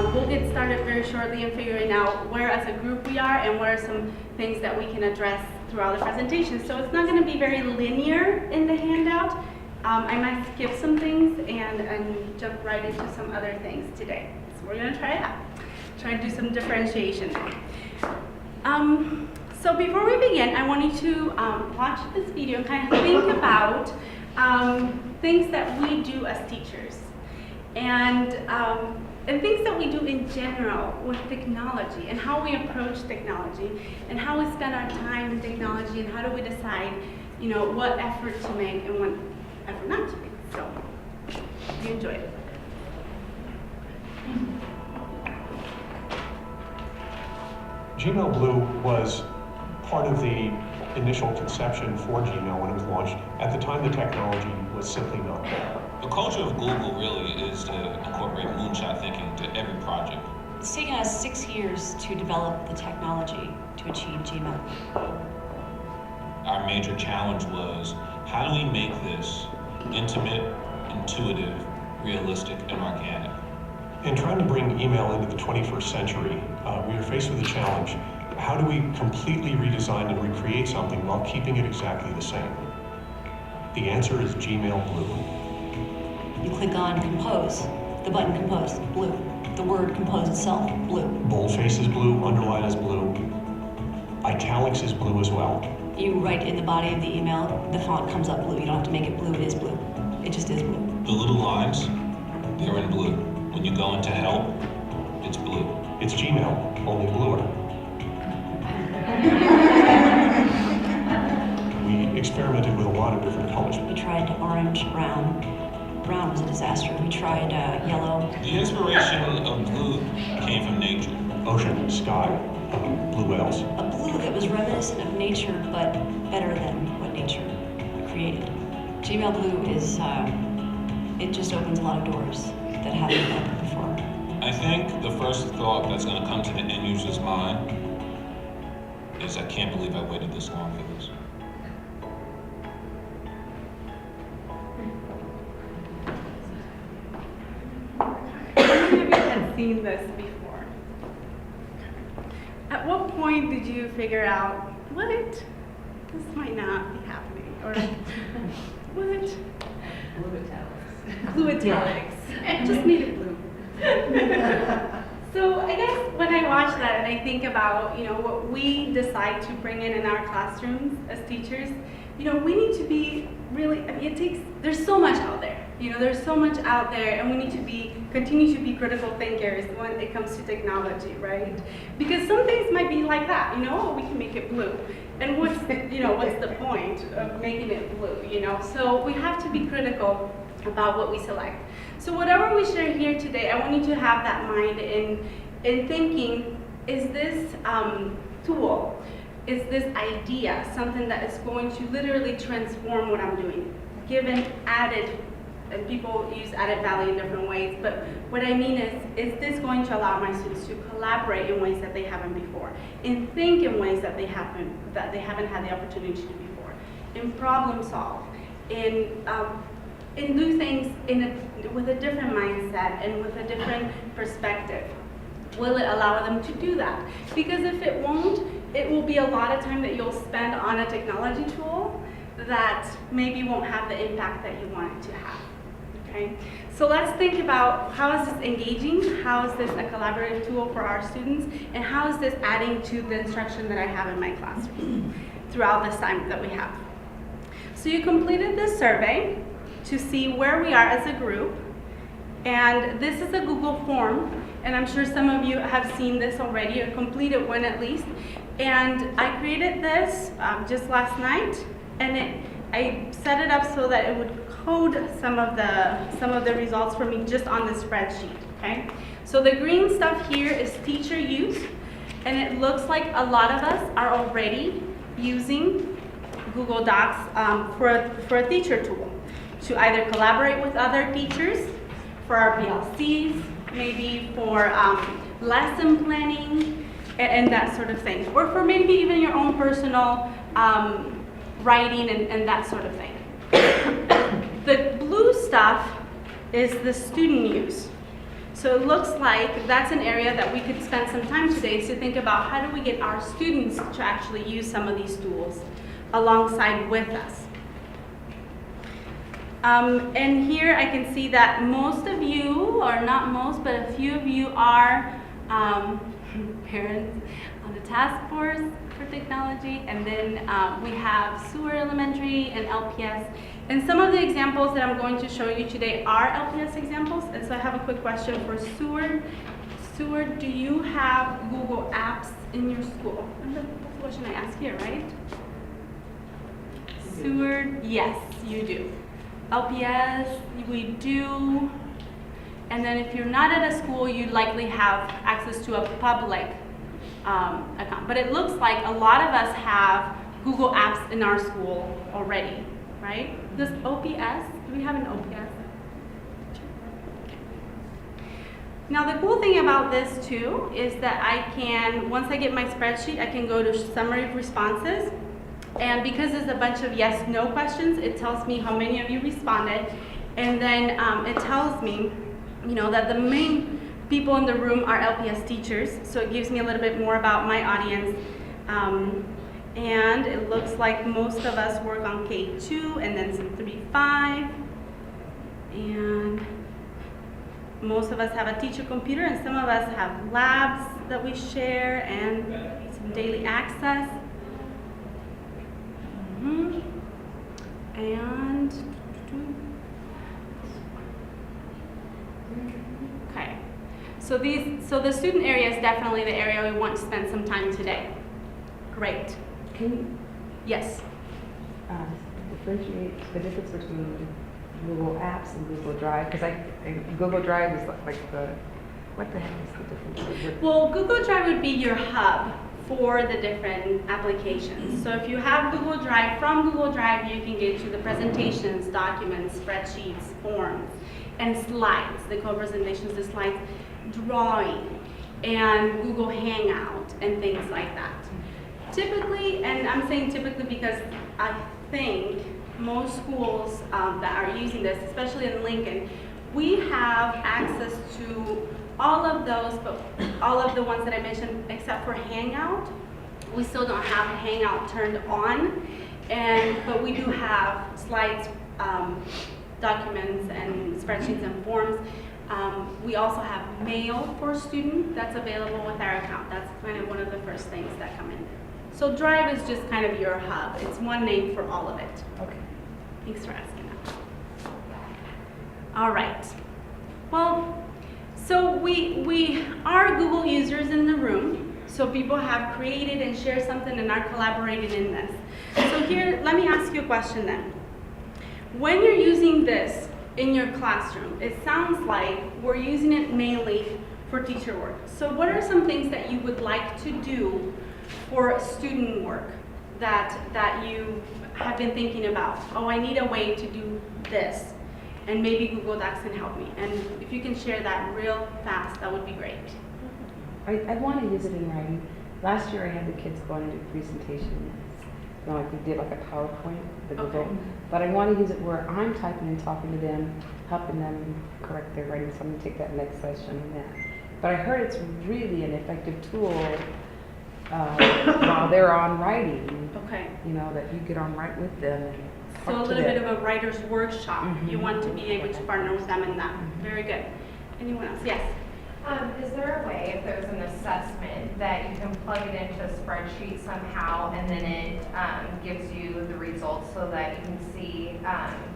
we'll get started very shortly in figuring out where as a group we are and where are some things that we can address throughout the presentation. So it's not going to be very linear in the handout. I might skip some things and jump right into some other things today. So we're going to try it out. Try and do some differentiation. So before we begin, I want you to watch this video and kind of think about things that we do as teachers and things that we do in general with technology and how we approach technology and how we spend our time in technology and how do we decide, you know, what effort to make and what effort not to make. So, you enjoy it. Gmail Blue was part of the initial conception for Gmail when it was launched. At the time, the technology was simply not there. The culture of Google really is to incorporate moonshot thinking to every project. It's taken us 6 years to develop the technology to achieve Gmail. Our major challenge was, how do we make this intimate, intuitive, realistic, and organic? In trying to bring email into the 21st century, we were faced with a challenge. How do we completely redesign and recreate something while keeping it exactly the same? The answer is Gmail Blue. You click on Compose, the button Compose, blue. The word Compose itself, blue. Boldface is blue, underline is blue. Italics is blue as well. You write in the body of the email, the font comes up blue. You don't have to make it blue, it is blue. It just is blue. The little lines, they're in blue. When you go into help, it's blue. It's Gmail, only bluer. We experimented with a lot of different colors. We tried orange, brown. Brown was a disaster. We tried yellow. The inspiration of blue came from nature. Ocean, sky, blue whales. A blue that was reminiscent of nature, but better than what nature created. Gmail Blue is, it just opens a lot of doors that haven't been opened before. I think the first thought that's going to come to the end user's mind is, I can't believe I waited this long for this. How many of you had seen this before? At what point did you figure out, what? This might not be happening, or what? Blue italics. Just made it blue. So I guess when I watch that and I think about, you know, what we decide to bring in our classrooms as teachers, you know, we need to be really, I mean, there's so much out there. You know, there's so much out there, and we need to continue to be critical thinkers when it comes to technology, right? Because some things might be like that, you know, we can make it blue. And what's the point of making it blue, you know? So we have to be critical about what we select. So whatever we share here today, I want you to have that mind in thinking, is this tool, is this idea something that is going to literally transform what I'm doing, given added, and people use added value in different ways, but what I mean is this going to allow my students to collaborate in ways that they haven't before, and think in ways that they haven't had the opportunity to do before, and problem solve, and do things with a different mindset and with a different perspective? Will it allow them to do that? Because if it won't, it will be a lot of time that you'll spend on a technology tool that maybe won't have the impact that you want it to have. Okay? So let's think about, how is this engaging? How is this a collaborative tool for our students? And how is this adding to the instruction that I have in my classroom throughout this time that we have? So you completed this survey to see where we are as a group. And this is a Google form, and I'm sure some of you have seen this already, or completed one at least. And I created this just last night, and I set it up so that it would code some of the results for me just on the spreadsheet. Okay. So the green stuff here is teacher use, and it looks like a lot of us are already using Google Docs for a teacher tool to either collaborate with other teachers, for our PLCs, maybe for lesson planning and that sort of thing, or for maybe even your own personal writing and that sort of thing. The blue stuff is the student use. So it looks like that's an area that we could spend some time today to think about how do we get our students to actually use some of these tools alongside with us. And here I can see that most of you, or not most, but a few of you are parents on the task force for technology, and then we have Seward Elementary and LPS. And some of the examples that I'm going to show you today are LPS examples, and so I have a quick question for Seward. Seward, do you have Google Apps in your school? That's the question I asked here, right? Seward, yes, you do. LPS, we do. And then if you're not at a school, you likely have access to a public account. But it looks like a lot of us have Google Apps in our school already, right? This OPS, do we have an OPS? Now the cool thing about this too is that I can, once I get my spreadsheet, I can go to summary of responses. And because there's a bunch of yes, no questions, it tells me how many of you responded. And then it tells me, that the main people in the room are LPS teachers. So it gives me a little bit more about my audience. And it looks like most of us work on K2 and then some 3-5. And most of us have a teacher computer, and some of us have labs that we share and some daily access. And okay, so the student area is definitely the area we want to spend some time today. Great. Can you Yes. differentiate the difference between Google Apps and Google Drive? Because Google Drive is like what the heck is the difference? Well, Google Drive would be your hub for the different applications. So if you have Google Drive, from Google Drive you can get to the presentations, documents, spreadsheets, forms, and slides, the co-presentations, the slides, drawing, and Google Hangout, and things like that. Typically, and I'm saying typically because I think most schools that are using this, especially in Lincoln, we have access to all of those, but all of the ones that I mentioned, except for Hangout. We still don't have Hangout turned on, but we do have slides, documents, and spreadsheets and forms. We also have mail for students that's available with our account. That's kind of one of the first things that come in. So Drive is just kind of your hub. It's one name for all of it. Okay. Thanks for asking that. All right. Well, so we are Google users in the room. So people have created and shared something and are collaborating in this. So here, let me ask you a question then. When you're using this in your classroom, it sounds like we're using it mainly for teacher work. So what are some things that you would like to do for student work that you have been thinking about? Oh, I need a way to do this, and maybe Google Docs can help me. And if you can share that real fast, that would be great. I want to use it in writing. Last year I had the kids go on and do presentations. Like we did like a PowerPoint, the Google. Okay. But I want to use it where I'm typing and talking to them, helping them correct their writing. So I'm going to take that next session on that. But I heard it's really an effective tool while they're on writing. Okay. That you get on right with them. And So a talk to little bit them. of a writer's workshop. Mhm. You want to be able to partner with them in that. Mhm. Very good. Anyone else? Yes. Is there a way, if there's an assessment, that you can plug it into a spreadsheet somehow, and then it gives you the results so that you can see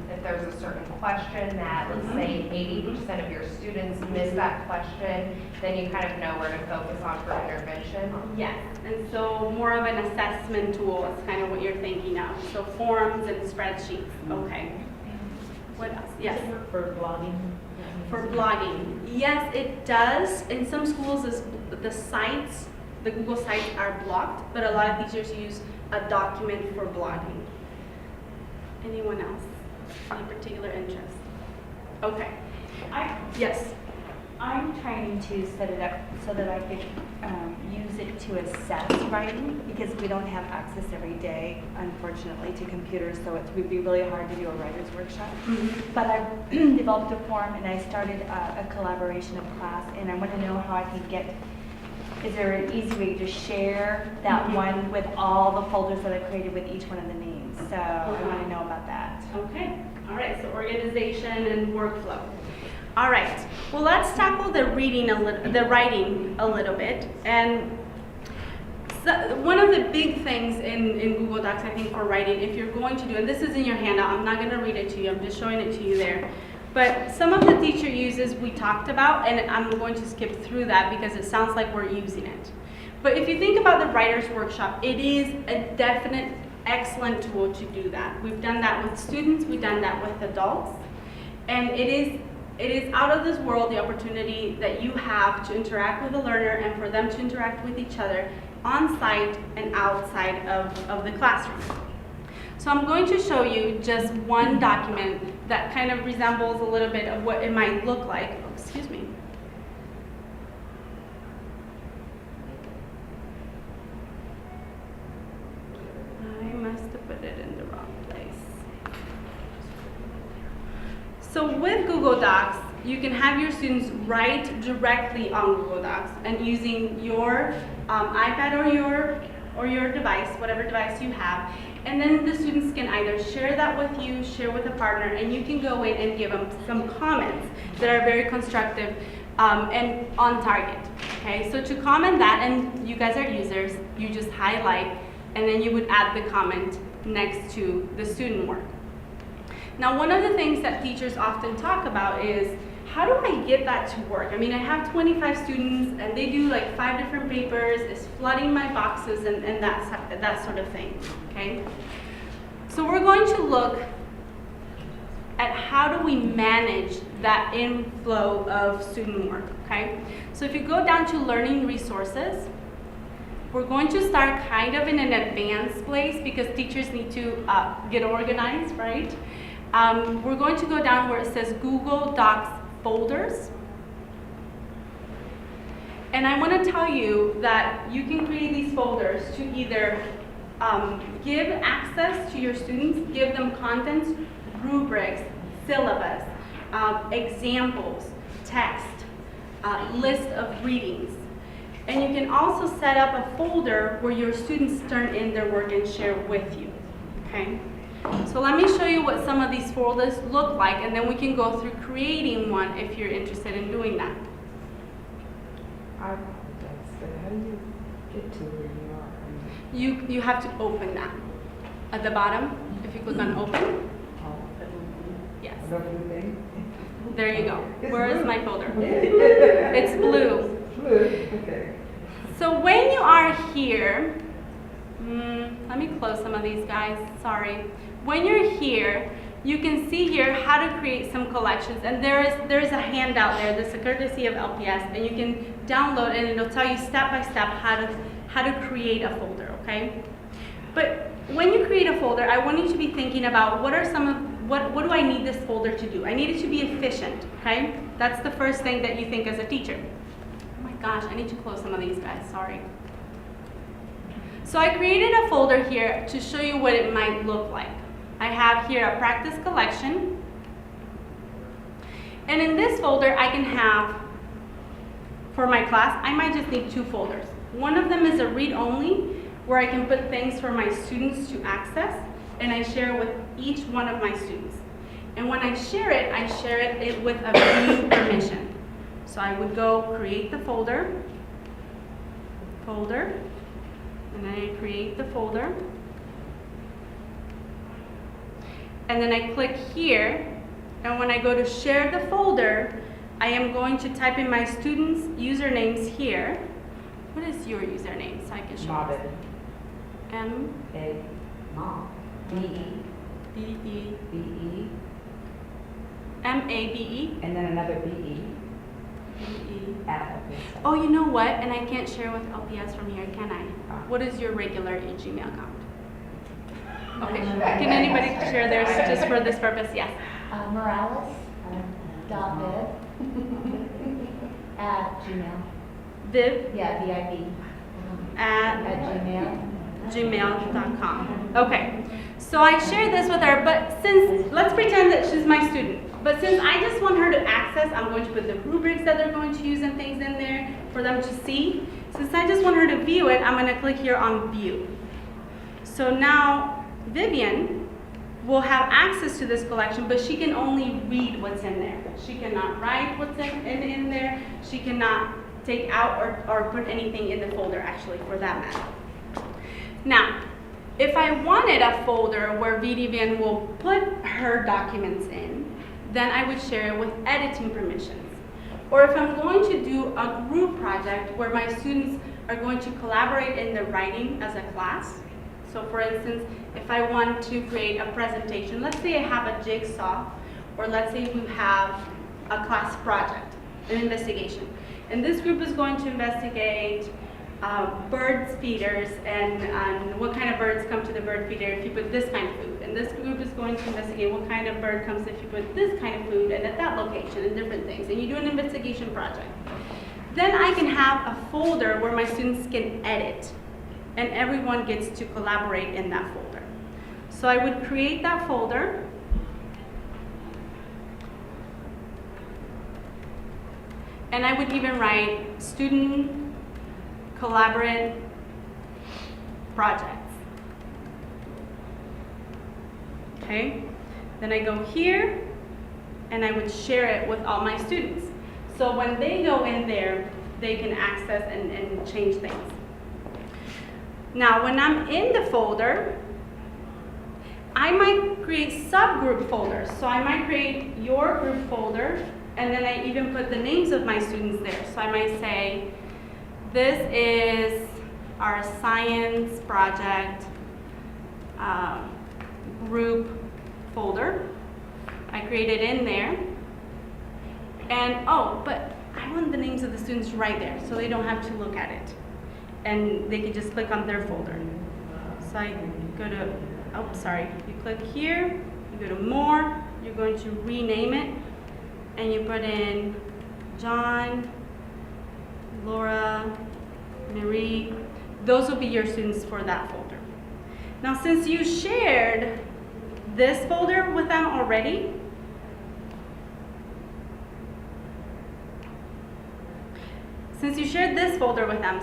if there's a certain question that, let's say, 80% of your students miss that question, then you kind of know where to focus on for intervention? Yes. And so more of an assessment tool is kind of what you're thinking of. So forms and spreadsheets. Okay. What else? Yes. For blogging? For blogging. Yes, it does. In some schools, the sites, the Google sites are blocked, but a lot of teachers use a document for blogging. Anyone else? Any particular interest? Okay. Yes. I'm trying to set it up so that I could use it to assess writing, because we don't have access every day, unfortunately, to computers, so it would be really hard to do a writer's workshop. But I developed a form and I started a collaboration of class, and I want to know how I can get, is there an easy way to share that one with all the folders that I created with each one of the names? So I want to know about that. Okay, all right, so organization and workflow. All right, well, let's tackle the writing a little bit. And so one of the big things in Google Docs, I think, for writing, if you're going to do, and this is in your handout, I'm not going to read it to you, I'm just showing it to you there. But some of the teacher uses we talked about, and I'm going to skip through that because it sounds like we're using it. But if you think about the writer's workshop, it is a definite excellent tool to do that. We've done that with students, we've done that with adults, and it is out of this world the opportunity that you have to interact with the learner and for them to interact with each other on site and outside of the classroom. So I'm going to show you just one document that kind of resembles a little bit of what it might look like. Oh, excuse me. I must have put it in the wrong place. So with Google Docs, you can have your students write directly on Google Docs and using your iPad or your device, whatever device you have, and then the students can either share that with you, share with a partner, and you can go in and give them some comments that are very constructive and on target. Okay, so to comment that, and you guys are users, you just highlight, and then you would add the comment next to the student work. Now, one of the things that teachers often talk about is, how do I get that to work? I mean, I have 25 students and they do like 5 different papers, it's flooding my boxes and that sort of thing, okay? So we're going to look at how do we manage that inflow of student work, okay? So if you go down to learning resources, we're going to start kind of in an advanced place because teachers need to get organized, right? We're going to go down where it says Google Docs folders. And I want to tell you that you can create these folders to either give access to your students, give them contents, rubrics, syllabus, examples, text, list of readings. And you can also set up a folder where your students turn in their work and share with you, okay? So let me show you what some of these folders look like, and then we can go through creating one if you're interested in doing that. I apologize, but how do you get to where you are? You have to open that. At the bottom, if you click on open, yes, there you go. Where is my folder? It's blue. Blue, okay. So when you are here, let me close some of these guys, sorry. When you're here, you can see here how to create some collections, and there's a handout there that's a courtesy of LPS, and you can download and it'll tell you step by step how to create a folder, okay? But when you create a folder, I want you to be thinking about what do I need this folder to do? I need it to be efficient, okay? That's the first thing that you think as a teacher. Oh my gosh, I need to close some of these guys, sorry. So I created a folder here to show you what it might look like. I have here a practice collection. And in this folder, I can have, for my class, I might just need 2 folders. One of them is a read-only, where I can put things for my students to access, and I share with each one of my students. And when I share it with a view permission. So I would go create the folder, and then I create the folder. And then I click here, and when I go to share the folder, I am going to type in my students' usernames here. What is your username so I can show Mabe. M-A-B-E. B-E. M-A-B-E. And then another B-E. B-E. At Oh, you know what? And I can't share with LPS from here, can I? Ah. What is your regular Gmail account? Okay, can anybody share theirs just for this purpose? Yes. Morales, David. At Gmail. Viv Yeah, VIP. at At Gmail. gmail.com. Okay, so I shared this with her, but since, let's pretend that she's my student. But since I just want her to access, I'm going to put the rubrics that they're going to use and things in there for them to see. Since I just want her to view it, I'm going to click here on view. So now Vivian will have access to this collection, but she can only read what's in there. She cannot write what's in there. She cannot take out or put anything in the folder, actually, for that matter. Now, if I wanted a folder where Vivian will put her documents in, then I would share it with editing permissions. Or if I'm going to do a group project where my students are going to collaborate in the writing as a class. So for instance, if I want to create a presentation, let's say I have a jigsaw, or let's say we have a class project, an investigation. And this group is going to investigate birds feeders and what kind of birds come to the bird feeder if you put this kind of food. And this group is going to investigate what kind of bird comes if you put this kind of food and at that location and different things. And you do an investigation project. Then I can have a folder where my students can edit and everyone gets to collaborate in that folder. So I would create that folder. And I would even write student collaborate projects. Okay, then I go here and I would share it with all my students. So when they go in there, they can access and change things. Now, when I'm in the folder, I might create subgroup folders. So I might create your group folder, and then I even put the names of my students there. So I might say, this is our science project group folder. I created in there. And oh, but I want the names of the students right there so they don't have to look at it. And they can just click on their folder. So I go to, oh, sorry, you click here, you go to more, you're going to rename it, and you put in John, Laura, Marie. Those will be your students for that folder. Now, since you shared this folder with them already,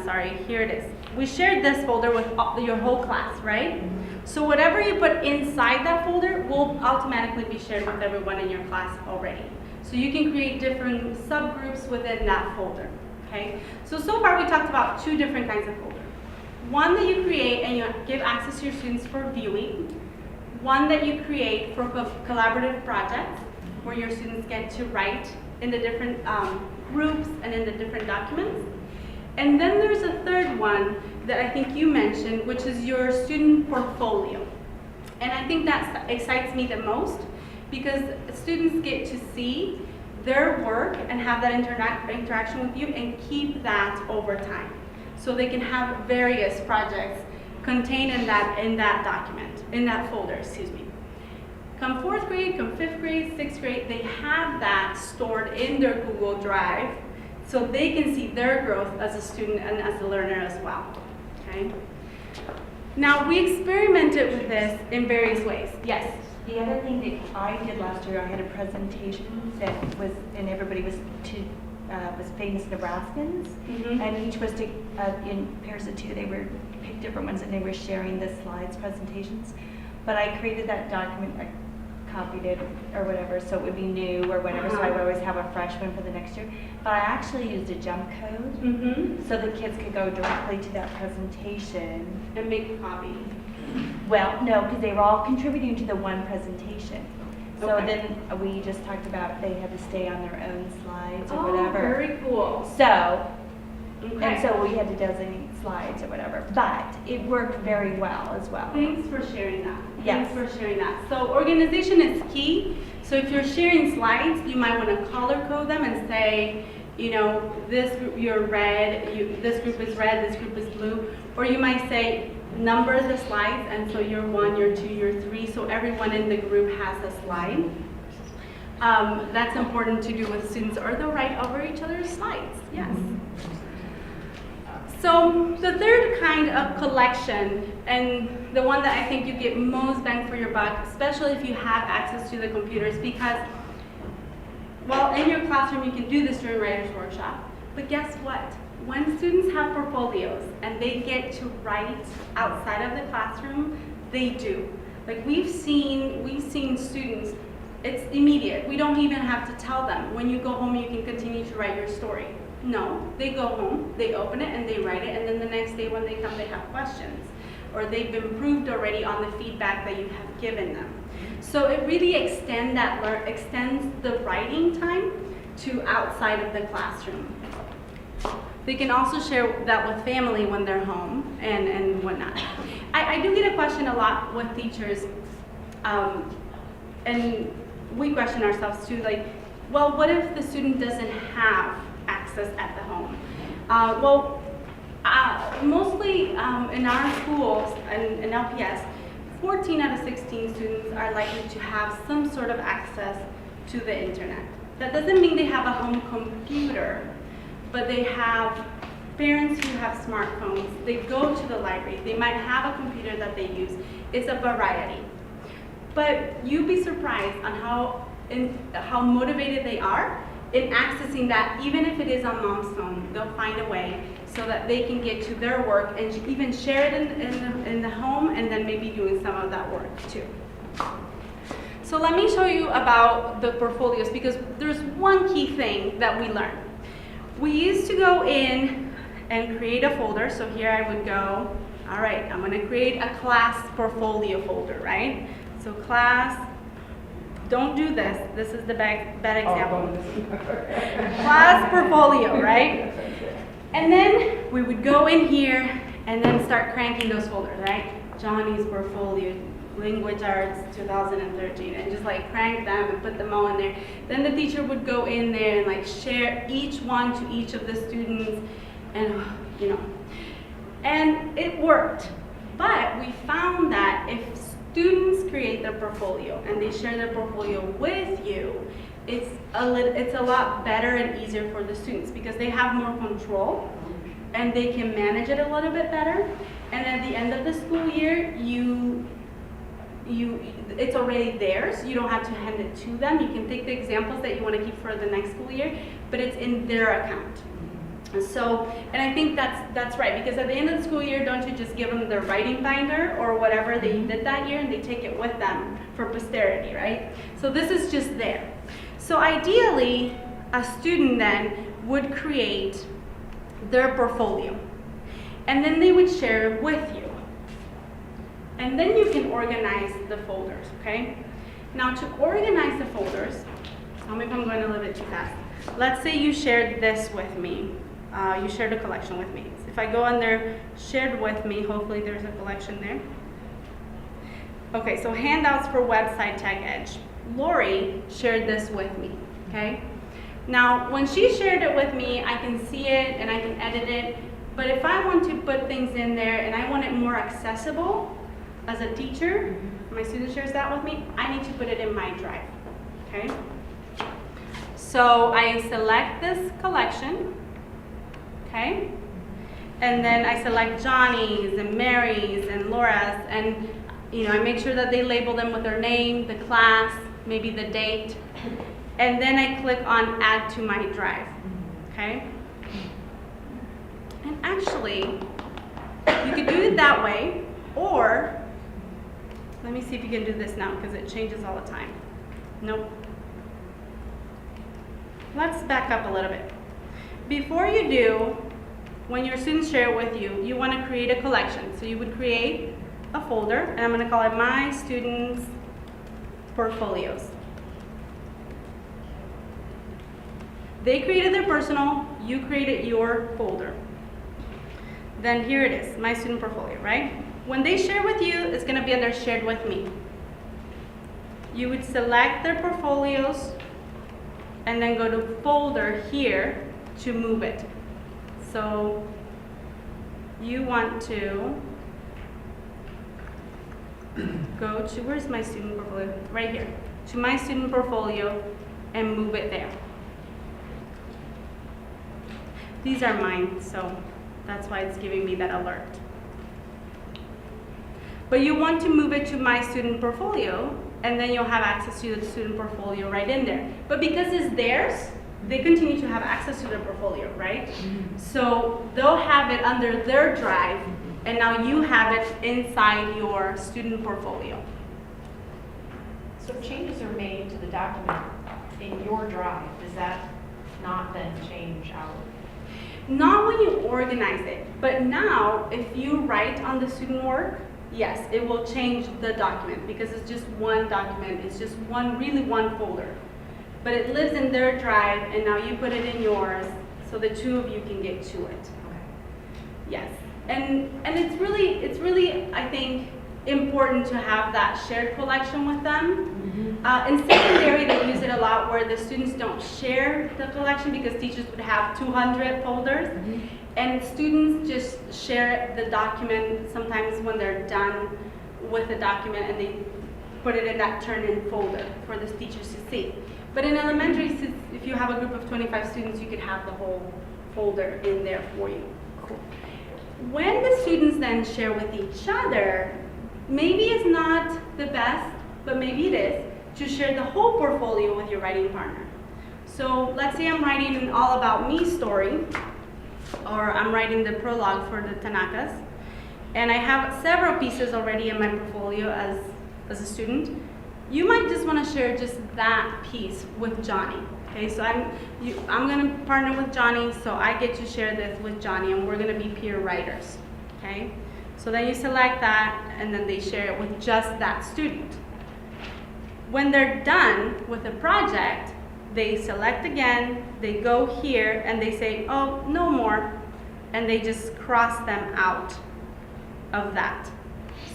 sorry, here it is. We shared this folder with your whole class, right? So whatever you put inside that folder will automatically be shared with everyone in your class already. So you can create different subgroups within that folder, okay? So far we talked about two different kinds of folders. One that you create and you give access to your students for viewing. One that you create for collaborative projects where your students get to write in the different groups and in the different documents. And then there's a third one that I think you mentioned, which is your student portfolio. And I think that excites me the most because students get to see their work and have that interaction with you and keep that over time. So they can have various projects contained in that document, in that folder, excuse me. Come 4th grade, come 5th grade, 6th grade, they have that stored in their Google Drive so they can see their growth as a student and as a learner as well, okay? Now, we experimented with this in various ways. Yes? The other thing that I did last year, I had a presentation that was, and everybody was famous Nebraskans, and each was to, in pairs of two, they were picked different ones and they were sharing the slides presentations. But I created that document, I copied it or whatever, so it would be new or whatever, so I would always have a fresh one for the next year. But I actually used a jump code, so the kids could go directly to that presentation. And make a copy. Well, no, because they were all contributing to the one presentation. So Okay. then we just talked about they had to stay on their own slides or Oh, whatever. very cool. So, Okay. and so we had to designate slides or whatever. But it worked very well as well. Thanks for sharing that. Yes. Thanks for sharing that. So organization is key. So if you're sharing slides, you might want to color code them and say, you know, this group, you're red, this group is red, this group is blue. Or you might say, number the slides, and so you're 1, you're 2, you're 3, so everyone in the group has a slide. That's important to do with students, or they'll write over each other's slides, yes. So the third kind of collection, and the one that I think you get most bang for your buck, especially if you have access to the computers, because, well, in your classroom you can do this during Writer's Workshop, but guess what? When students have portfolios and they get to write outside of the classroom, they do. Like we've seen students, it's immediate. We don't even have to tell them, when you go home you can continue to write your story. No, they go home, they open it and they write it, and then the next day when they come they have questions. Or they've improved already on the feedback that you have given them. So it really extends the writing time to outside of the classroom. They can also share that with family when they're home and whatnot. I do get a question a lot with teachers, and we question ourselves too, like, well, what if the student doesn't have access at the home? Mostly in our schools and in LPS, 14 out of 16 students are likely to have some sort of access to the internet. That doesn't mean they have a home computer, but they have parents who have smartphones. They go to the library. They might have a computer that they use. It's a variety. But you'd be surprised on how motivated they are in accessing that. Even if it is on mom's phone, they'll find a way so that they can get to their work and even share it in the home, and then maybe doing some of that work too. So let me show you about the portfolios, because there's one key thing that we learned. We used to go in and create a folder. So here I would go, all right, I'm gonna create a class portfolio folder, right? So class, don't do this. This is the bad example. Class portfolio, right? And then we would go in here and then start cranking those folders, right? Johnny's portfolio, language arts 2013, and just like crank them and put them all in there. Then the teacher would go in there and like share each one to each of the students, and and it worked. But we found that if students create their portfolio and they share their portfolio with you, it's a lot better and easier for the students, because they have more control and they can manage it a little bit better. And at the end of the school year, it's already theirs. You don't have to hand it to them. You can take the examples that you want to keep for the next school year, but it's in their account. And I think that's right, because at the end of the school year, don't you just give them their writing binder or whatever they did that year, and they take it with them for posterity, right? So this is just there. So ideally, a student then would create their portfolio, and then they would share it with you. And then you can organize the folders, okay? Now to organize the folders, tell me if I'm going a little bit too fast. Let's say you shared this with me. You shared a collection with me. If I go under shared with me, hopefully there's a collection there. Okay, so handouts for website Tech Edge. Lori shared this with me, okay? Now, when she shared it with me, I can see it and I can edit it, but if I want to put things in there and I want it more accessible as a teacher, my student shares that with me, I need to put it in my drive, okay? So I select this collection, okay? And then I select Johnny's and Mary's and Laura's, and I make sure that they label them with their name, the class, maybe the date, and then I click on add to my drive, okay? And actually, you could do it that way, or let me see if you can do this now, because it changes all the time. Nope. Let's back up a little bit. Before you do, when your students share it with you, you want to create a collection. So you would create a folder, and I'm going to call it My Students Portfolios. They created their personal, you created your folder. Then here it is, My Student Portfolio, right? When they share with you, it's going to be under Shared With Me. You would select their portfolios and then go to Folder here to move it. So you want to go to, where's my student portfolio? Right here. to my student portfolio and move it there. These are mine, so that's why it's giving me that alert. But you want to move it to my student portfolio, and then you'll have access to the student portfolio right in there. But because it's theirs, they continue to have access to the portfolio, right? So they'll have it under their drive, and now you have it inside your student portfolio. So if changes are made to the document in your drive, does that not then change our? Not when you organize it, but now if you write on the student work, yes, it will change the document because it's just one document. It's just one folder. But it lives in their drive, and now you put it in yours, so the two of you can get to it. Okay. Yes, and it's really I think important to have that shared collection with them. In secondary, they use it a lot where the students don't share the collection because teachers would have 200 folders. And students just share the document sometimes when they're done with the document, and they put it in that turn-in folder for the teachers to see. But in elementary, if you have a group of 25 students, you could have the whole folder in there for you. Cool. When the students then share with each other, maybe it's not the best, but maybe it is, to share the whole portfolio with your writing partner. So let's say I'm writing an all about me story, or I'm writing the prologue for the Tanakas, and I have several pieces already in my portfolio as a student. You might just want to share just that piece with Johnny. Okay, so I'm going to partner with Johnny, so I get to share this with Johnny, and we're going to be peer writers. Okay, so then you select that, and then they share it with just that student. When they're done with the project, they select again, they go here, and they say, oh, no more, and they just cross them out of that.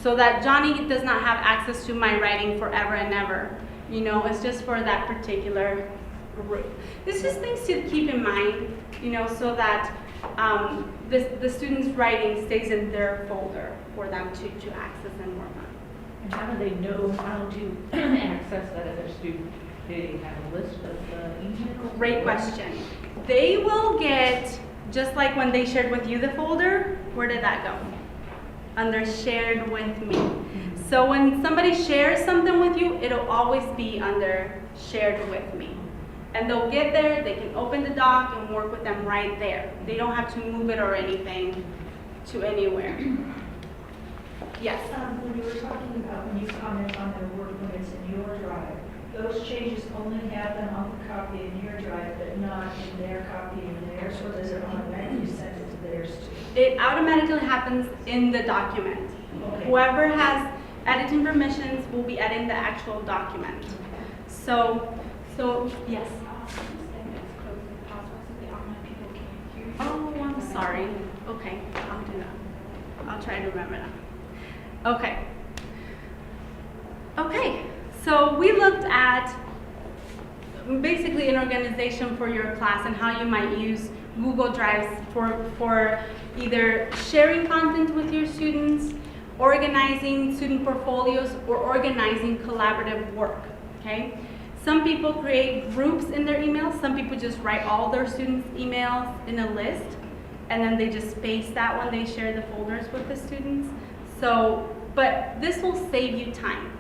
So that Johnny does not have access to my writing forever and ever. You know, it's just for that particular group. It's just things to keep in mind, you know, so that the student's writing stays in their folder for them to access and work on. And how do they know how to access that as a student? Do they have a list of emails? Great question. They will get, just like when they shared with you the folder, where did that go? Under shared with me. So when somebody shares something with you, it'll always be under shared with me. And they'll get there, they can open the doc and work with them right there. They don't have to move it or anything to anywhere. Yes? When you were talking about when you comment on their work when it's in your drive, those changes only happen on the copy in your drive, but not in their copy in theirs, or does it automatically send it to theirs too? It automatically happens in the document. Okay. Whoever has editing permissions will be editing the actual document. So yes. Oh, I'm sorry. Okay, I'll do that. I'll try to remember that. Okay. Okay, so we looked at basically an organization for your class and how you might use Google Drives for either sharing content with your students, organizing student portfolios, or organizing collaborative work, okay? Some people create groups in their emails. Some people just write all their students' emails in a list, and then they just paste that when they share the folders with the students. So, but this will save you time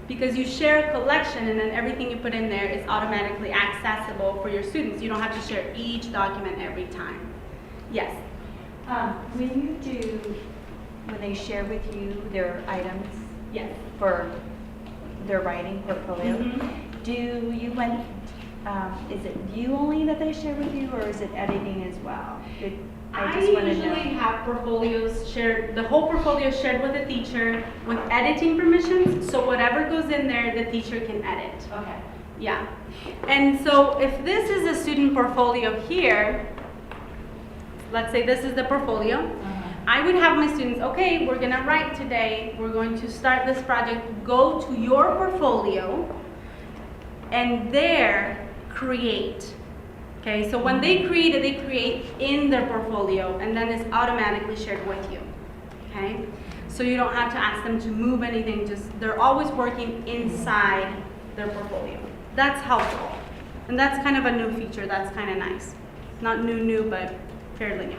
because you share a collection and then everything you put in there is automatically accessible for your students. You don't have to share each document every time. Yes? When they share with you their items Yes. for their writing portfolio, Mhm. do you is it view only that they share with you, or is it editing as well? I just want to know. usually have portfolios shared, the whole portfolio is shared with the teacher with editing permissions, so whatever goes in there, the teacher can edit. Okay. Yeah. And so if this is a student portfolio here, let's say this is the portfolio, I would have my students, okay, we're gonna write today, we're going to start this project, go to your portfolio, and there create. Okay, so when they create it, they create in their portfolio, and then it's automatically shared with you. Okay, so you don't have to ask them to move anything, just they're always working inside their portfolio. That's helpful. And that's kind of a new feature. That's kind of nice. Not new, but fairly new.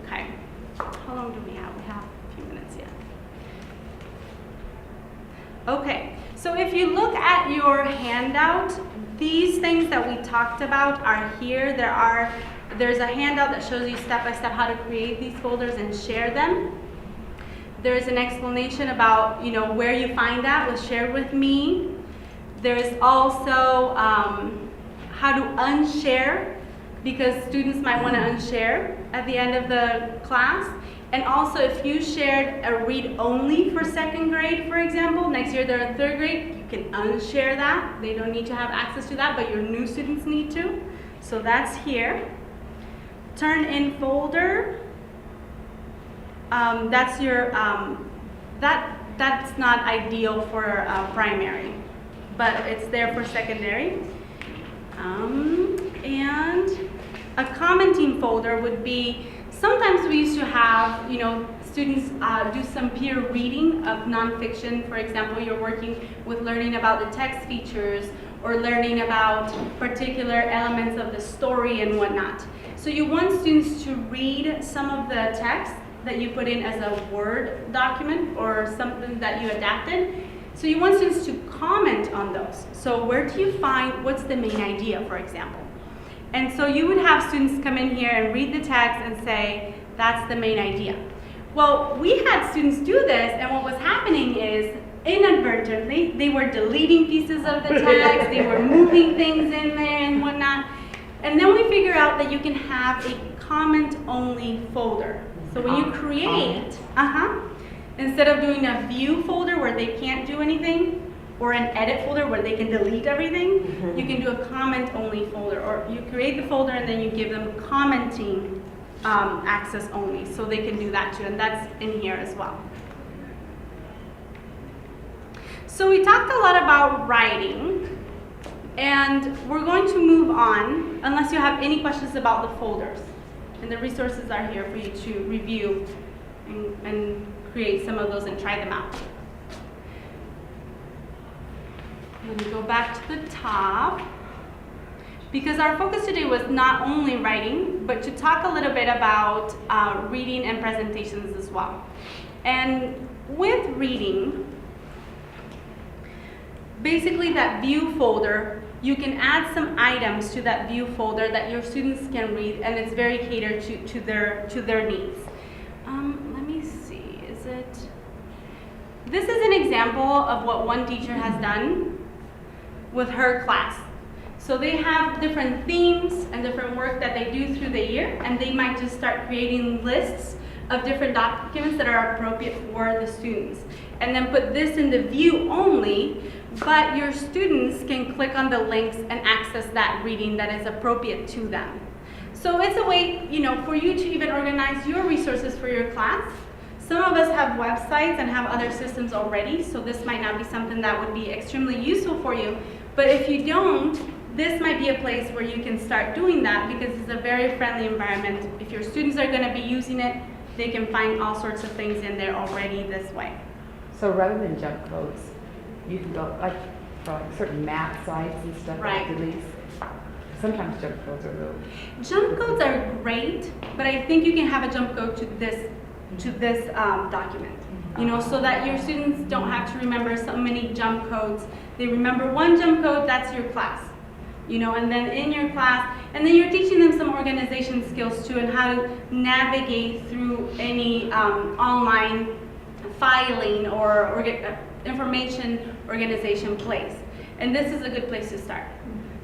Okay. How long do we have? We have a few minutes yet. Okay. So if you look at your handout, these things that we talked about are here. There's a handout that shows you step by step how to create these folders and share them. There's an explanation about, where you find that was shared with me. There's also how to unshare, because students might want to unshare at the end of the class. And also, if you shared a read-only for 2nd grade, for example, next year they're in 3rd grade, you can unshare that. They don't need to have access to that, but your new students need to. So that's here. Turn in folder. That's your, that's not ideal for primary, but it's there for secondary. And a commenting folder would be, sometimes we used to have, students do some peer reading of nonfiction. For example, you're working with learning about the text features or learning about particular elements of the story and whatnot. So you want students to read some of the text that you put in as a Word document or something that you adapted. So you want students to comment on those. So where do you find, what's the main idea, for example? And so you would have students come in here and read the text and say, that's the main idea. Well, we had students do this, and what was happening is, inadvertently, they were deleting pieces of the text, they were moving things in there and whatnot. And then we figure out that you can have a comment-only folder. So when you create, instead of doing a view folder where they can't do anything, or an edit folder where they can delete everything, you can do a comment-only folder. Or you create the folder and then you give them commenting access only, so they can do that too, and that's in here as well. So we talked a lot about writing, and we're going to move on, unless you have any questions about the folders. And the resources are here for you to review and create some of those and try them out. Let me go back to the top, because our focus today was not only writing, but to talk a little bit about reading and presentations as well. And with reading, basically that view folder, you can add some items to that view folder that your students can read, and it's very catered to their needs. Let me see, this is an example of what one teacher has done with her class. So they have different themes and different work that they do through the year, and they might just start creating lists of different documents that are appropriate for the students. And then put this in the view only, but your students can click on the links and access that reading that is appropriate to them. So it's a way, for you to even organize your resources for your class. Some of us have websites and have other systems already, so this might not be something that would be extremely useful for you. But if you don't, this might be a place where you can start doing that, because it's a very friendly environment. If your students are going to be using it, they can find all sorts of things in there already this way. So rather than jump codes, you can go for certain math sites and stuff Right. like Delise. Sometimes jump codes are real. Jump codes are great, but I think you can have a jump code to this document. So that your students don't have to remember so many jump codes. They remember one jump code, that's your class. And then in your class, and then you're teaching them some organization skills too, and how to navigate through any online filing or information organization place. And this is a good place to start.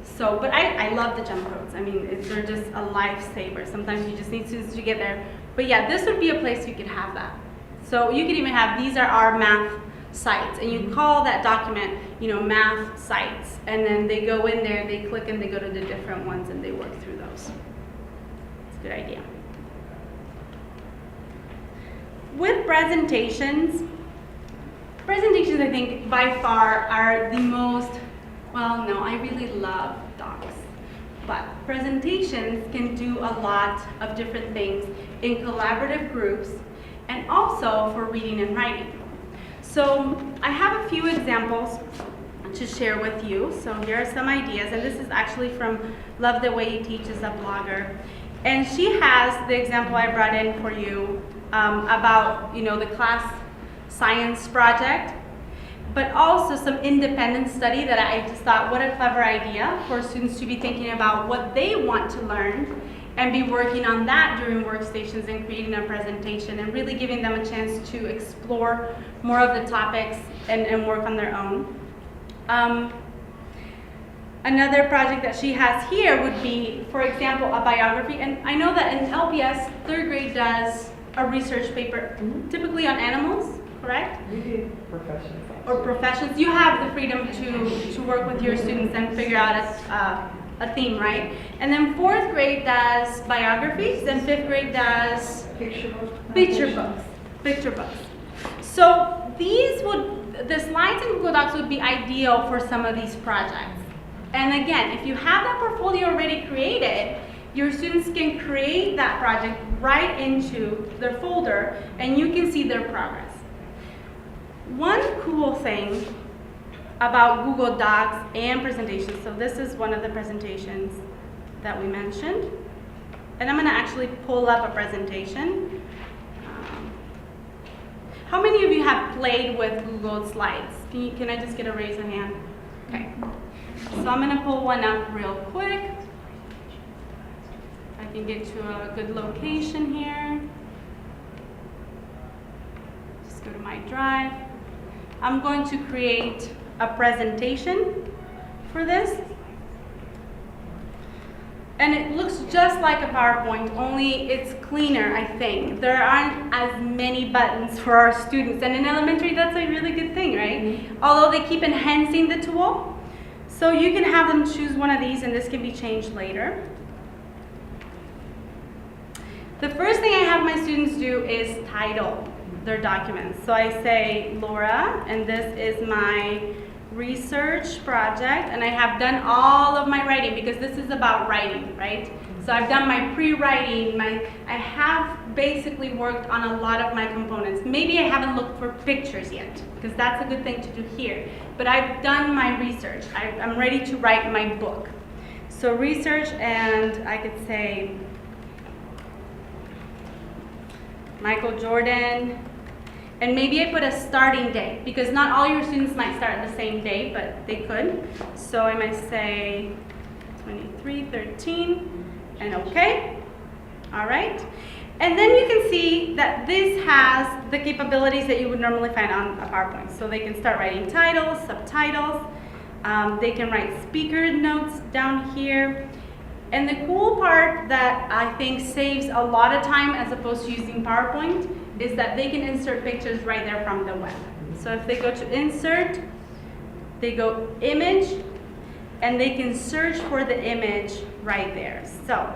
So, but I love the jump codes. I mean, they're just a lifesaver. Sometimes you just need students to get there. But yeah, this would be a place you could have that. So you could even have, these are our math sites, and you call that document, math sites, and then they go in there, they click, and they go to the different ones, and they work through those. It's a good idea. With presentations I think by far are the most, well, no, I really love docs, but presentations can do a lot of different things in collaborative groups, and also for reading and writing. So So I have a few examples to share with you. So here are some ideas, and this is actually from Love the Way You Teach, is a blogger. And she has the example I brought in for you about, the class science project, but also some independent study that I just thought, what a clever idea for students to be thinking about what they want to learn and be working on that during workstations and creating a presentation and really giving them a chance to explore more of the topics and work on their own. Another project that she has here would be, for example, a biography. And I know that in LPS, 3rd grade does a research paper, typically on animals, correct? We do professions. Or professions. You have the freedom to work with your students and figure out a theme, right? And then 4th grade does biographies, and 5th grade does picture books. So the slides in Google Docs would be ideal for some of these projects. And again, if you have that portfolio already created, your students can create that project right into their folder, and you can see their progress. One cool thing about Google Docs and presentations, so this is one of the presentations that we mentioned, and I'm going to actually pull up a presentation. How many of you have played with Google Slides? Can I just get a raise of hand? Okay. So I'm going to pull one up real quick. I can get to a good location here. Just go to my drive. I'm going to create a presentation for this. And it looks just like a PowerPoint, only it's cleaner, I think. There aren't as many buttons for our students. And in elementary, that's a really good thing, right? Mm-hmm. Although they keep enhancing the tool. So you can have them choose one of these, and this can be changed later. The first thing I have my students do is title their documents. So I say, Laura, and this is my research project, and I have done all of my writing because this is about writing, right? So I've done my pre-writing, I have basically worked on a lot of my components. Maybe I haven't looked for pictures yet, because that's a good thing to do here. But I've done my research. I'm ready to write my book. So research, and I could say Michael Jordan, and maybe I put a starting date, because not all your students might start the same day, but they could. So I might say 2313, and okay. All right. And then you can see that this has the capabilities that you would normally find on a PowerPoint. So they can start writing titles, subtitles. They can write speaker notes down here. And the cool part that I think saves a lot of time as opposed to using PowerPoint is that they can insert pictures right there from the web. So if they go to insert, they go image, and they can search for the image right there. So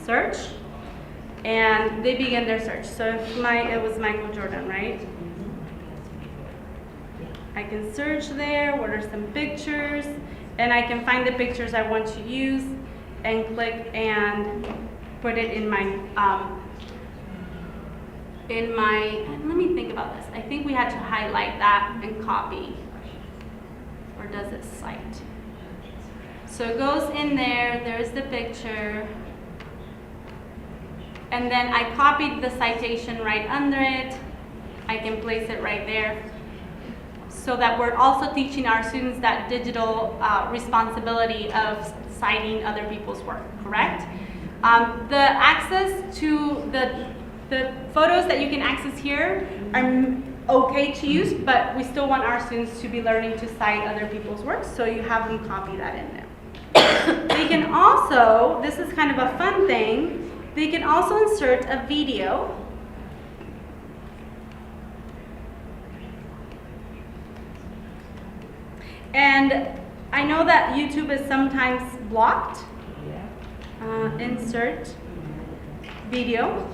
search, and they begin their search. So if it was Michael Jordan, right? I can search there, what are some pictures, and I can find the pictures I want to use and click and put it in my, let me think about this. I think we had to highlight that and copy, or does it cite? So it goes in there, there's the picture, and then I copied the citation right under it. I can place it right there, so that we're also teaching our students that digital responsibility of citing other people's work, correct? The access to the photos that you can access here are okay to use, but we still want our students to be learning to cite other people's work, so you have them copy that in there. They can also, this is kind of a fun thing, they can also insert a video. And I know that YouTube is sometimes blocked. Insert video.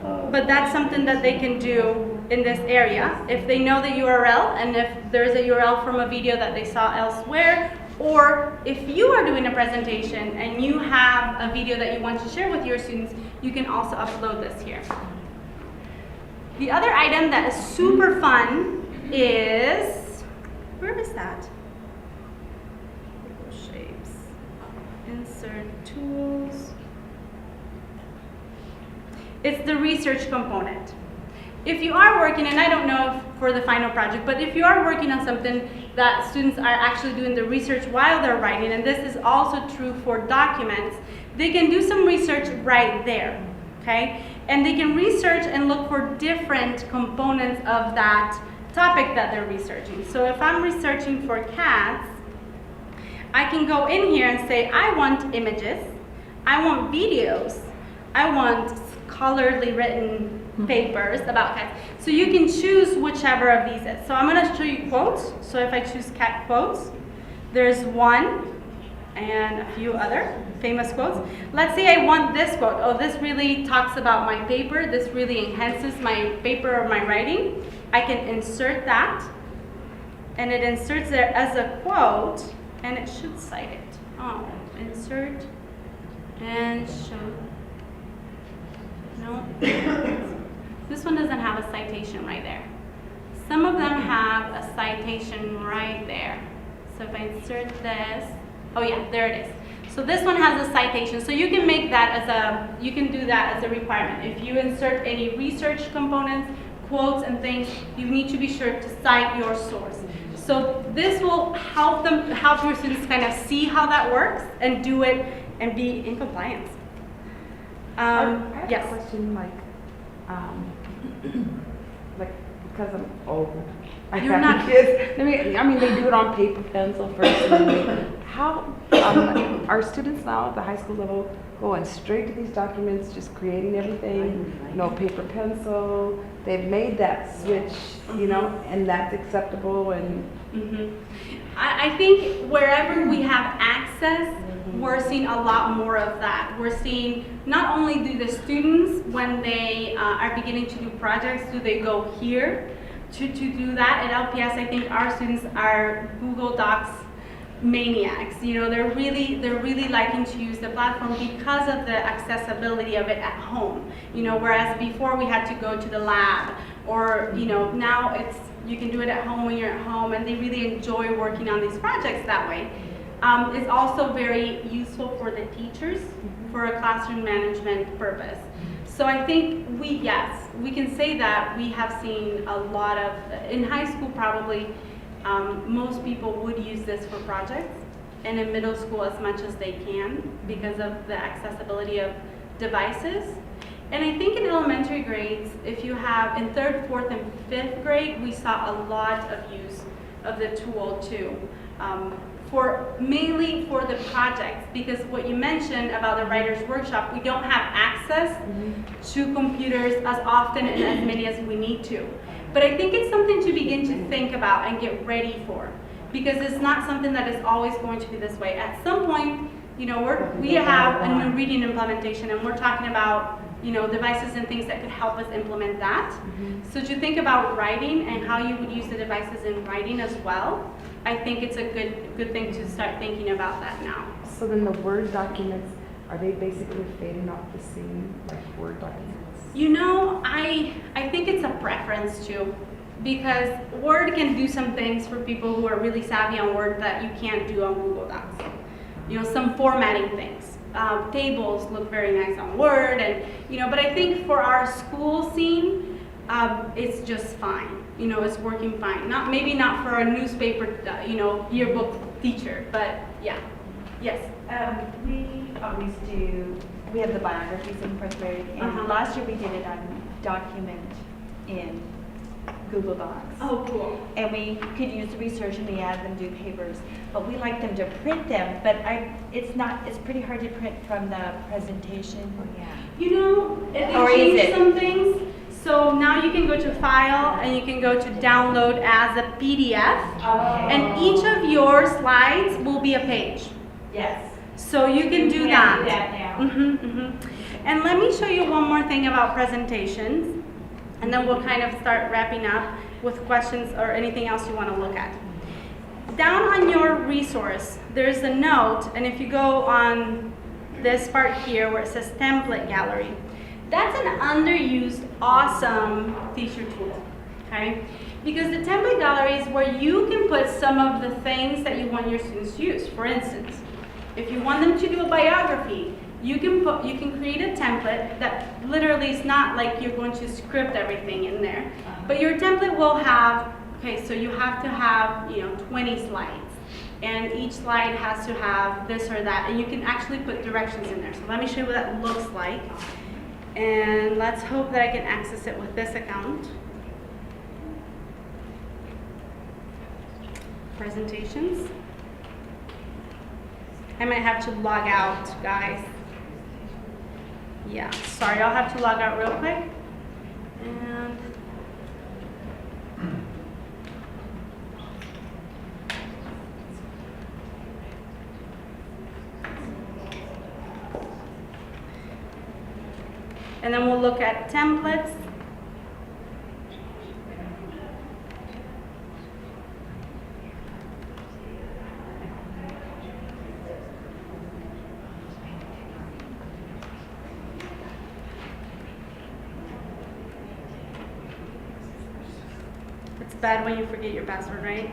But that's something that they can do in this area if they know the URL, and if there's a URL from a video that they saw elsewhere, or if you are doing a presentation and you have a video that you want to share with your students, you can also upload this here. The other item that is super fun is, where is that? Shapes, insert tools. It's the research component. If you are working, and I don't know for the final project, but if you are working on something that students are actually doing the research while they're writing, and this is also true for documents, they can do some research right there, okay? And they can research and look for different components of that topic that they're researching. So if I'm researching for cats, I can go in here and say, I want images, I want videos, I want scholarly written papers about cats. So you can choose whichever of these is. So I'm going to show you quotes. So if I choose cat quotes, there's one and a few other famous quotes. Let's say I want this quote. Oh, this really talks about my paper. This really enhances my paper or my writing. I can insert that, and it inserts there as a quote, and it should cite it. Oh, insert and show. No. This one doesn't have a citation right there. Some of them have a citation right there. So if I insert this, oh yeah, there it is. So this one has a citation. So you can make that as a, you can do that as a requirement. If you insert any research components, quotes and things, you need to be sure to cite your source. So this will help your students kind of see how that works and do it and be in compliance. I have Yes. a question, like because I'm old, I You're have not- kids. I mean, they do it on paper, pencil first. And then how are students now at the high school level going straight to these documents, just creating everything? No paper, pencil. They've made that switch, you know, and that's acceptable. And I think wherever we have access, we're seeing a lot more of that. We're seeing not only do the students, when they are beginning to do projects, do they go here to do that. At LPS, I think our students are Google Docs maniacs. You know, they're really liking to use the platform because of the accessibility of it at home. You know, whereas before we had to go to the lab, or you know, now you can do it at home when you're at home, and they really enjoy working on these projects that way. It's also very useful for the teachers for a classroom management purpose. So I think we can say that we have seen a lot of, in high school probably, most people would use this for projects, and in middle school as much as they can because of the accessibility of devices. And I think in elementary grades, if you have in 3rd, 4th, and 5th grade, we saw a lot of use of the tool too. Mainly for the projects, because what you mentioned about the writer's workshop, we don't have access to computers as often and as many as we need to. But I think it's something to begin to think about and get ready for, because it's not something that is always going to be this way. At some point, you know, we have a new reading implementation, and we're talking about, you know, devices and things that could help us implement that. So to think about writing and how you would use the devices in writing as well, I think it's a good thing to start thinking about that now. so then the Word documents, are they basically fading off the scene like Word documents? You know, I think it's a preference too, because Word can do some things for people who are really savvy on Word that you can't do on Google Docs. You know, some formatting things. Tables look very nice on Word, and you know, but I think for our school scene, it's just fine. You know, it's working fine. Maybe not for a newspaper, you know, yearbook teacher, but yeah. Yes. We always do, we have the biographies in 4th grade, and last year we did it on document in Google Docs. Oh, cool. And we could use research and we add them to papers, but we like them to print them, but it's pretty hard to print from the presentation. You know, they Or is changed it? some things. So now you can go to File and you can go to Download as a PDF. And each of your slides will be a page. Yes. So you can do We that. can do that now. And let me show you one more thing about presentations. And then we'll kind of start wrapping up with questions or anything else you want to look at. Down on your resource, there's a note, and if you go on this part here where it says Template Gallery, That's an underused, awesome teacher tool, okay? Because the template gallery is where you can put some of the things that you want your students to use. For instance, if you want them to do a biography, you can create a template that literally is not like you're going to script everything in there, but your template will have, okay, so you have to have, 20 slides. And each slide has to have this or that, and you can actually put directions in there. So let me show you what that looks like. And let's hope that I can access it with this account. Presentations. I might have to log out, guys. Yeah, sorry, I'll have to log out real quick. And then we'll look at templates. It's bad when you forget your password, right?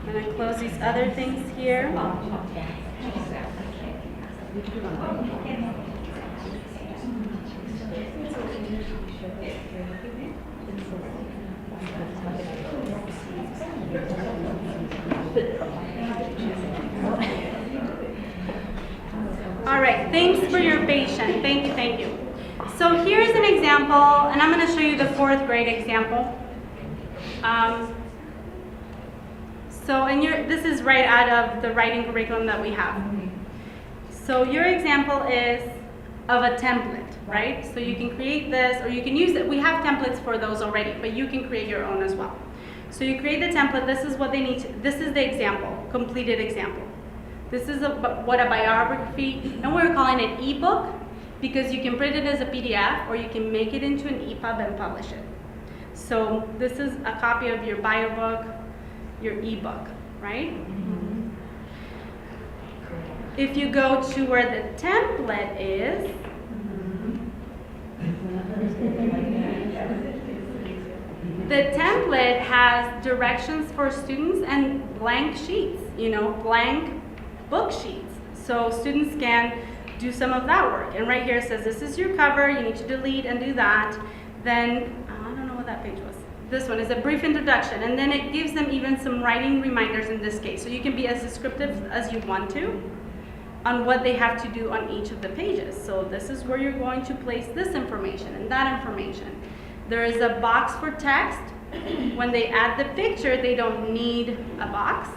I'm going to close these other things here. All right, thanks for your patience. Thank you, thank you. So here's an example, and I'm going to show you the 4th grade example. This is right out of the writing curriculum that we have. So your example is of a template, right? So you can create this, or you can use it. We have templates for those already, but you can create your own as well. So you create the template. This is what they need to, this is the example, completed example. This is what a biography, and we're calling it ebook because you can print it as a PDF or you can make it into an EPUB and publish it. So this is a copy of your bio book, your ebook, right? Mm-hmm. If you go to where the template is, the template has directions for students and blank sheets, blank book sheets. So students can do some of that work. And right here it says, this is your cover, you need to delete and do that. Then, I don't know what that page was. This one is a brief introduction, and then it gives them even some writing reminders in this case. So you can be as descriptive as you want to on what they have to do on each of the pages. So this is where you're going to place this information and that information. There is a box for text. When they add the picture, they don't need a box.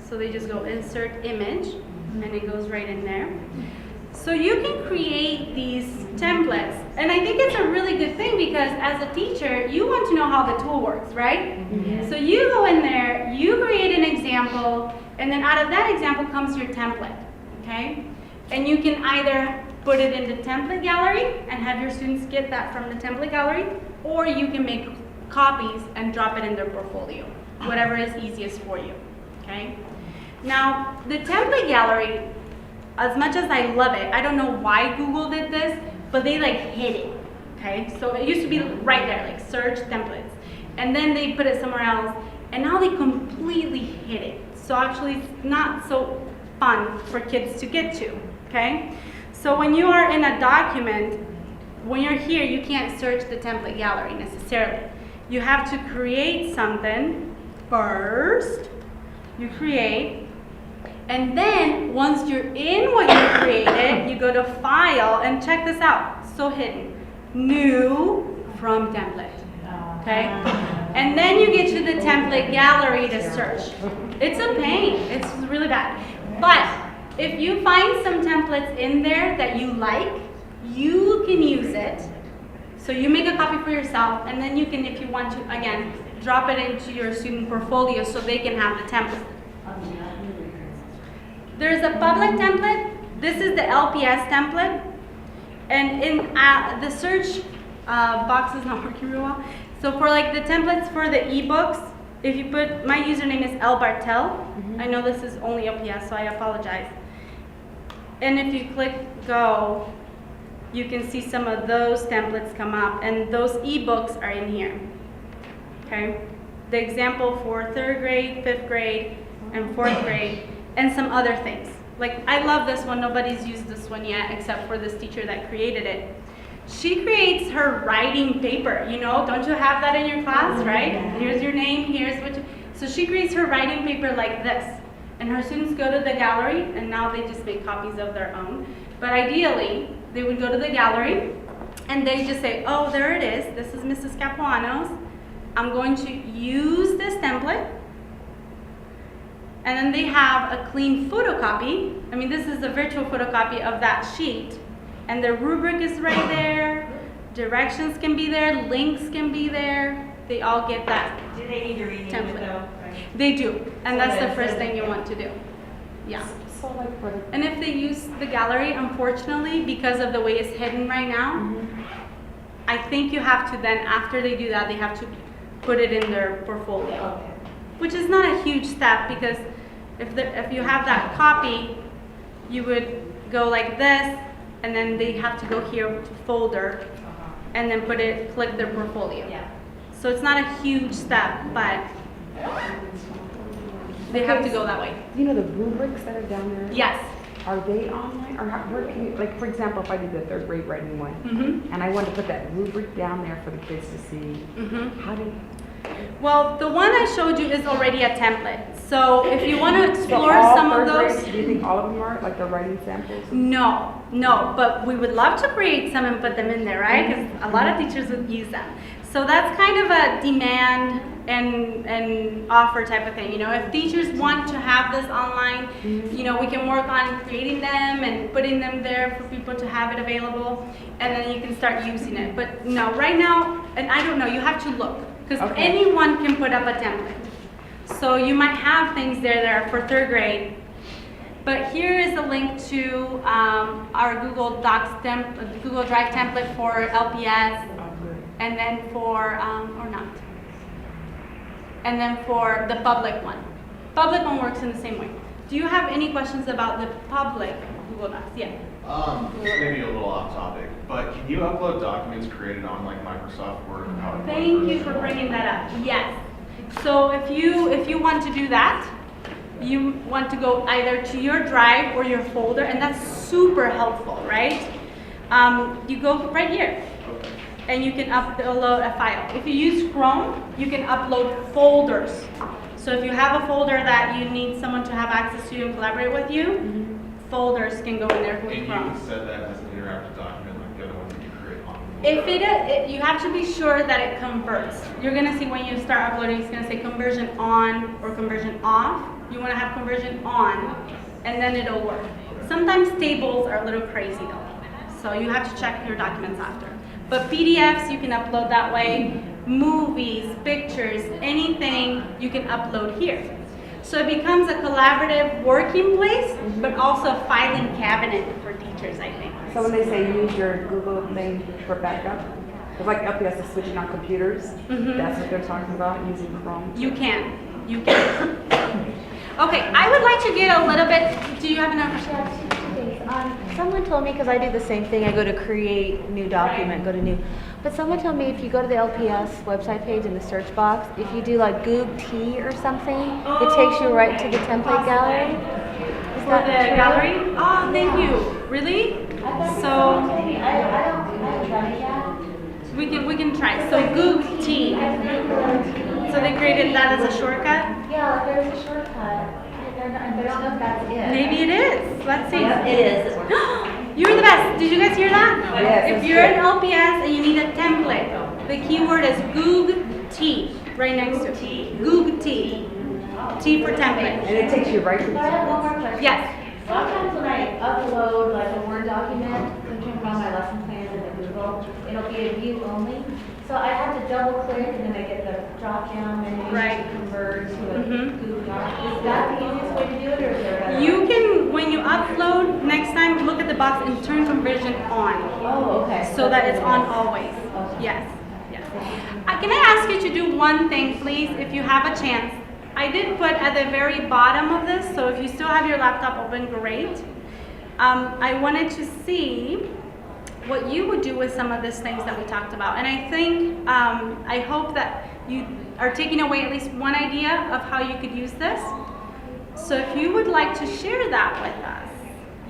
So they just go insert image, and it goes right in there. So you can create these templates, and I think it's a really good thing because as a teacher, you want to know how the tool works, right? Mm-hmm. So you go in there, you create an example, and then out of that example comes your template, okay? And you can either put it in the template gallery and have your students get that from the template gallery, or you can make copies and drop it in their portfolio, whatever is easiest for you, okay? Now, the template gallery, as much as I love it, I don't know why Google did this, but they hid it, okay? So it used to be right there, search templates. And then they put it somewhere else, and now they completely hid it. So actually it's not so fun for kids to get to, okay? So when you are in a document, when you're here, you can't search the template gallery necessarily. You have to create something first. You create. And then, once you're in what you created, you go to File, and check this out, so hidden, New from Template, okay? And then you get to the Template Gallery to search. It's a pain, it's really bad. But if you find some templates in there that you like, you can use it. So you make a copy for yourself, and then you can, if you want to, again, drop it into your student portfolio so they can have the template. There's a public template. This is the LPS template. And in the search box is not working real well. So for the templates for the ebooks, If you put, my username is Bartel. I know this is only LPS, so I apologize. And if you click go, you can see some of those templates come up, and those ebooks are in here. Okay? The example for 3rd grade, 5th grade, and 4th grade, and some other things. Like, I love this one. Nobody's used this one yet except for this teacher that created it. She creates her writing paper, you know, don't you have that in your class, right? Here's your name, here's what you, so she creates her writing paper like this. And her students go to the gallery, and now they just make copies of their own. But ideally, they would go to the gallery, and they just say, oh, there it is. This is Mrs. Capuano's. I'm going to use this template. And then they have a clean photocopy. I mean, this is a virtual photocopy of that sheet. And the rubric is right there. Directions can be there. Links can be there. They all get that. Do they need to rename template. it though? They do. And So that's the that's first it. thing you want to do. Yeah. So like for the, And if they use the gallery, unfortunately, because of the way it's hidden right now, I think you have to then, after they do that, they have to put it in their portfolio. Which is not a huge step, because if you have that copy, you would go like this, and then they have to go here to folder, and then click their portfolio. Yeah. So it's not a huge step, but they have to go that way. you know the rubrics that are down there? Yes. Are they online, or where can you, like for example, if I did the 3rd grade writing one, Mm-hmm. and I wanted to put that rubric down there for the kids to see, Mm-hmm. how do, Well, the one I showed you is already a template. So if you want to so explore all some of 3rd those, grades, do you think all of them are, like the writing samples? no, but we would love to create some and put them in there, right? Because a lot of teachers would use them. So that's kind of a demand and offer type of thing. You know, if teachers want to have this online, you know, we can work on creating them and putting them there for people to have it available, and then you can start using it. But no, right now, and I don't know, you have to look, because Okay. anyone can put up a template. So you might have things there for 3rd grade. But here is a link to our Google Google Drive template for LPS, and then for, or not. And then for the public one. Public one works in the same way. Do you have any questions about the public Google Docs? Yeah. This may be a little off topic, but can you upload documents created on like Microsoft Word and PowerPoint? Thank you for bringing that up. Yes. So if you want to do that, you want to go either to your drive or your folder, and that's super helpful, right? You go right here, and you can upload a file. If you use Chrome, you can upload folders. So if you have a folder that you need someone to have access to and collaborate with you, folders can go in there with And Chrome. you said that as an interactive document like the other ones that you create on Google If Drive. you have to be sure that it converts. You're gonna see when you start uploading, it's gonna say conversion on or conversion off. You wanna have conversion on, and then it'll work. Sometimes tables are a little crazy though, so you have to check your documents after. But PDFs, you can upload that way. Movies, pictures, anything you can upload here. So it becomes a collaborative working place, but also a filing cabinet for teachers, I think. So when they say use your Google thing for backup, it's like LPS is switching on computers, that's what they're talking about, using Chrome. You can. Okay, I would like to get a little bit, do you have another question? Someone told me, because I do the same thing, I go to create new document, go to new. But someone told me if you go to the LPS website page in the search box, if you do like Goog T or something, it takes you right to the template gallery. Is For that the true? gallery? Oh, thank you. Really? So I haven't done it yet. we can try. So Goog T. So they created that as a shortcut? Yeah, there's a shortcut. But I don't know if that's it. Maybe it is. Let's see. Yep, it is. You're the best. Did you guys hear that? Yes, If you're an LPS and you need a template, the keyword is Goog T right next to it. Goog T. T for template. And it takes you right to the But I have one template. more question. Yes. Sometimes when I upload like a Word document, sometimes on my lesson plans in the Google, it'll be a view only. So I have to double click and then I get the drop down menu Right. to convert to a Mhm. Google Doc. Is that the easiest way to do it, or is there a better? You can, when you upload, next time look at the box and turn conversion on. Oh, okay. So that it's That's on what it is. always. Okay. Yes, yes. Can I ask you to do one thing, please, if you have a chance? I did put at the very bottom of this, so if you still have your laptop open, great. I wanted to see what you would do with some of these things that we talked about. And I think, I hope that you are taking away at least one idea of how you could use this. So if you would like to share that with us,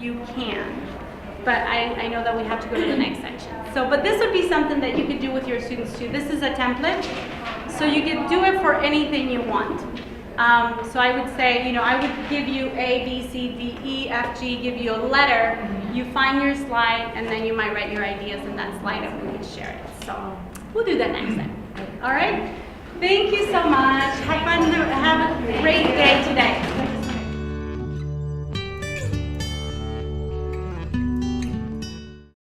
you can. But I know that we have to go to the next section. So, but this would be something that you could do with your students too. This is a template, so you could do it for anything you want. So I would say, I would give you A, B, C, D, E, F, G, give you a letter, you find your slide, and then you might write your ideas in that slide and we would share it. So we'll do that next time. All right? Thank you so much. Have fun.